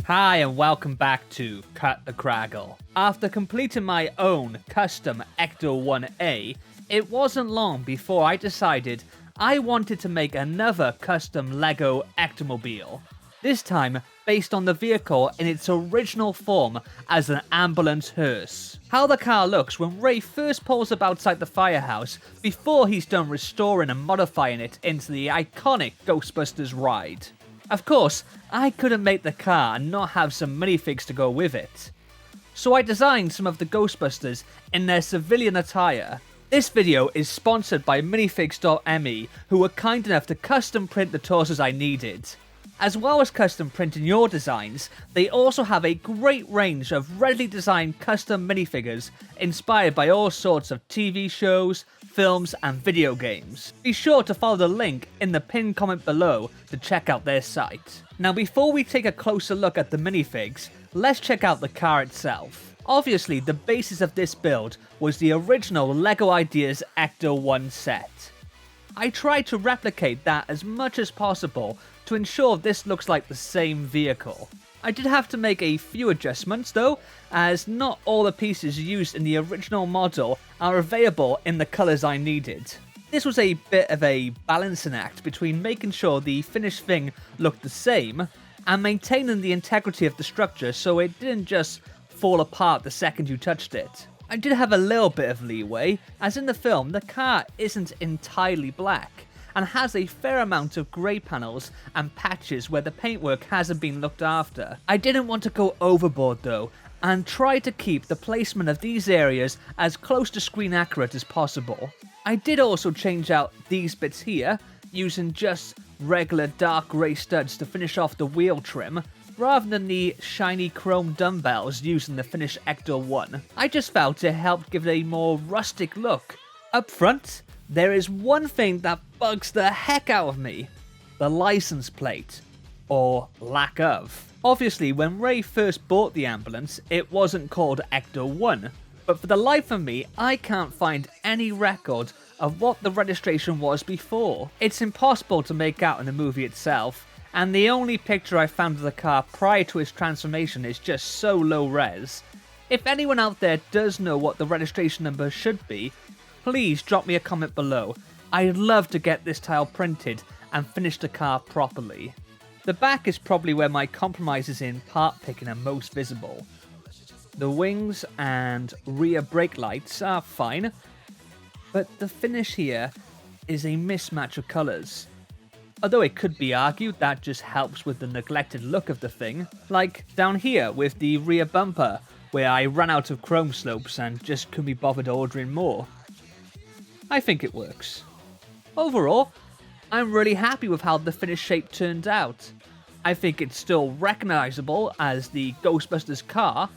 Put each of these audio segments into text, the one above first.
Hi and welcome back to Cut the Kragle. After completing my own custom ECTO-1A, it wasn't long before I decided I wanted to make another custom LEGO Ectomobile. This time based on the vehicle in its original form as an ambulance hearse. How the car looks when Ray first pulls up outside the firehouse before he's done restoring and modifying it into the iconic Ghostbusters ride. Of course, I couldn't make the car and not have some minifigs to go with it. So I designed some of the Ghostbusters in their civilian attire. This video is sponsored by Minifigs.me, who were kind enough to custom print the torsos I needed. As well as custom printing your designs, they also have a great range of readily designed custom minifigures inspired by all sorts of TV shows, films and video games. Be sure to follow the link in the pinned comment below to check out their site. Now before we take a closer look at the minifigs, let's check out the car itself. Obviously the basis of this build was the original LEGO Ideas ECTO-1 set. I tried to replicate that as much as possible to ensure this looks like the same vehicle. I did have to make a few adjustments though, as not all the pieces used in the original model are available in the colours I needed. This was a bit of a balancing act between making sure the finished thing looked the same and maintaining the integrity of the structure so it didn't just fall apart the second you touched it. I did have a little bit of leeway, as in the film the car isn't entirely black and has a fair amount of grey panels and patches where the paintwork hasn't been looked after. I didn't want to go overboard though, and try to keep the placement of these areas as close to screen accurate as possible. I did also change out these bits here, using just regular dark grey studs to finish off the wheel trim, rather than the shiny chrome dumbbells used in the finished ECTO-1. I just felt it helped give it a more rustic look. Up front, there is one thing that bugs the heck out of me: the license plate, or lack of. Obviously, when Ray first bought the ambulance, it wasn't called ECTO-1, but for the life of me, I can't find any record of what the registration was before. It's impossible to make out in the movie itself, and the only picture I found of the car prior to its transformation is just so low res. If anyone out there does know what the registration number should be, please drop me a comment below. I'd love to get this tile printed and finish the car properly. The back is probably where my compromises in part picking are most visible. The wings and rear brake lights are fine, but the finish here is a mismatch of colours. Although it could be argued that just helps with the neglected look of the thing, like down here with the rear bumper, where I ran out of chrome slopes and just couldn't be bothered ordering more. I think it works. Overall, I'm really happy with how the finished shape turned out. I think it's still recognisable as the Ghostbusters car,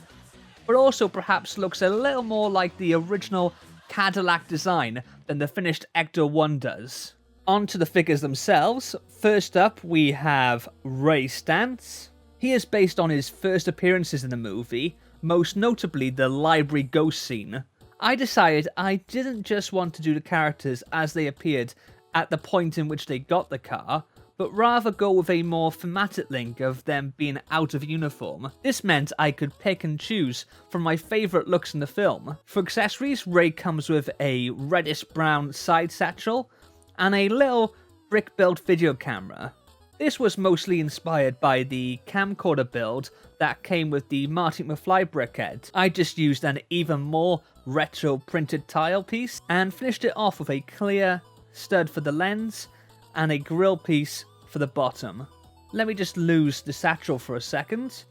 but also perhaps looks a little more like the original Cadillac design than the finished ECTO-1 does. On to the figures themselves. First up we have Ray Stantz. He is based on his first appearances in the movie, most notably the library ghost scene. I decided I didn't just want to do the characters as they appeared at the point in which they got the car, but rather go with a more thematic link of them being out of uniform. This meant I could pick and choose from my favourite looks in the film. For accessories, Ray comes with a reddish brown side satchel and a little brick-built video camera. This was mostly inspired by the camcorder build that came with the Marty McFly brickhead. I just used an even more retro printed tile piece and finished it off with a clear stud for the lens and a grill piece for the bottom. Let me just lose the satchel for a second.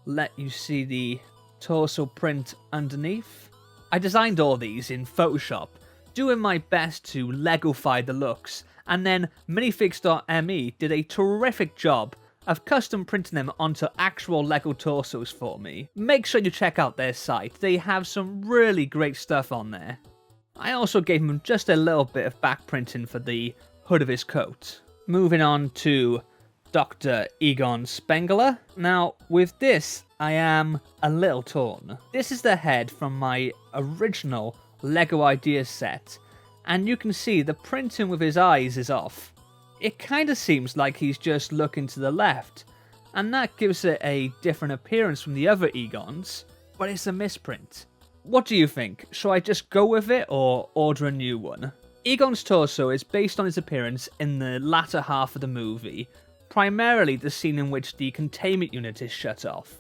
Let you see the torso print underneath. I designed all these in Photoshop, doing my best to Legofy the looks, and then Minifigs.me did a terrific job of custom printing them onto actual LEGO torsos for me. Make sure you check out their site, they have some really great stuff on there. I also gave him just a little bit of back printing for the hood of his coat. Moving on to Dr. Egon Sp. Now, with this, I am a little torn. This is the head from my original LEGO Ideas set, and you can see the printing with his eyes is off. It kinda seems like he's just looking to the left, and that gives it a different appearance from the other Egons, but it's a misprint. What do you think? Shall I just go with it or order a new one? Egon's torso is based on his appearance in the latter half of the movie, primarily the scene in which the containment unit is shut off.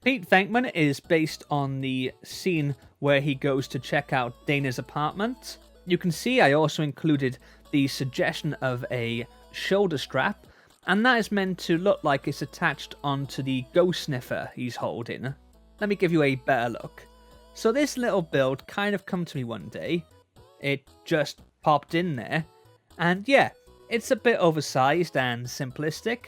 Pete Venkman is based on the scene where he goes to check out Dana's apartment. You can see I also included the suggestion of a shoulder strap, and that is meant to look like it's attached onto the ghost sniffer he's holding. Let me give you a better look. So this little build kind of come to me one day. It just popped in there, and yeah, it's a bit oversized and simplistic,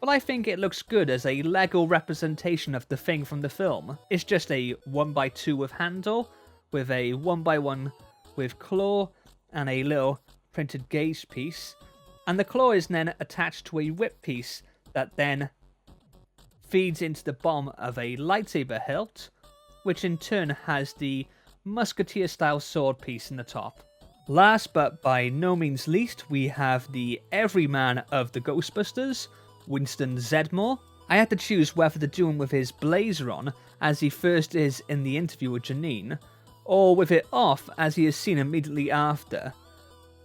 but I think it looks good as a LEGO representation of the Thing from the film. It's just a 1x2 with handle, with a 1x1 with claw, and a little printed gauge piece, and the claw is then attached to a whip piece that then feeds into the bottom of a lightsaber hilt, which in turn has the musketeer style sword piece in the top. Last but by no means least, we have the everyman of the Ghostbusters, Winston Zedmore. I had to choose whether to do him with his blazer on, as he first is in the interview with Janine, or with it off as he is seen immediately after.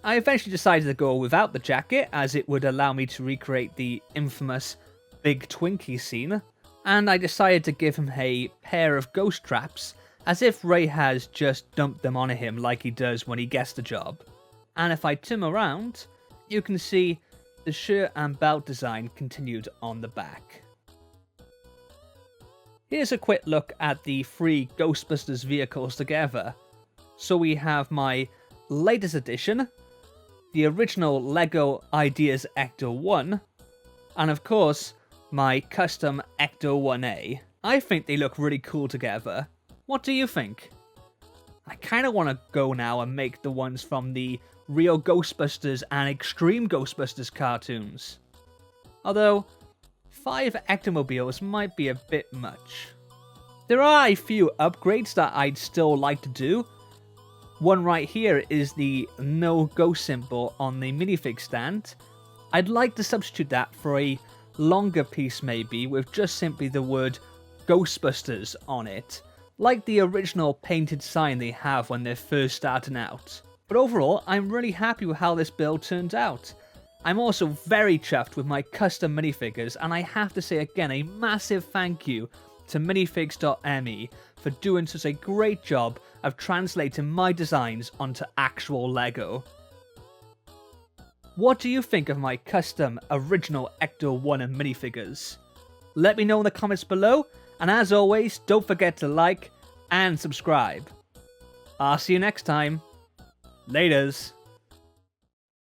I eventually decided to go without the jacket, as it would allow me to recreate the infamous Big Twinkie scene, and I decided to give him a pair of ghost traps, as if Ray has just dumped them on him like he does when he gets the job. And if I turn around, you can see the shirt and belt design continued on the back. Here's a quick look at the 3 Ghostbusters vehicles together. So we have my latest edition, the original LEGO Ideas Ecto-1, and of course, my custom Ecto-1A. I think they look really cool together. What do you think? I kind of want to go now and make the ones from the Real Ghostbusters and Extreme Ghostbusters cartoons. Although, 5 Ectomobiles might be a bit much. There are a few upgrades that I'd still like to do. One right here is the no ghost symbol on the minifig stand. I'd like to substitute that for a longer piece maybe, with just simply the word Ghostbusters on it, like the original painted sign they have when they're first starting out. But overall, I'm really happy with how this build turned out. I'm also very chuffed with my custom minifigures, and I have to say again a massive thank you to minifigs.me for doing such a great job of translating my designs onto actual LEGO. What do you think of my custom original Ecto-1 minifigures? Let me know in the comments below, and as always, don't forget to like and subscribe. I'll see you next time. Laters.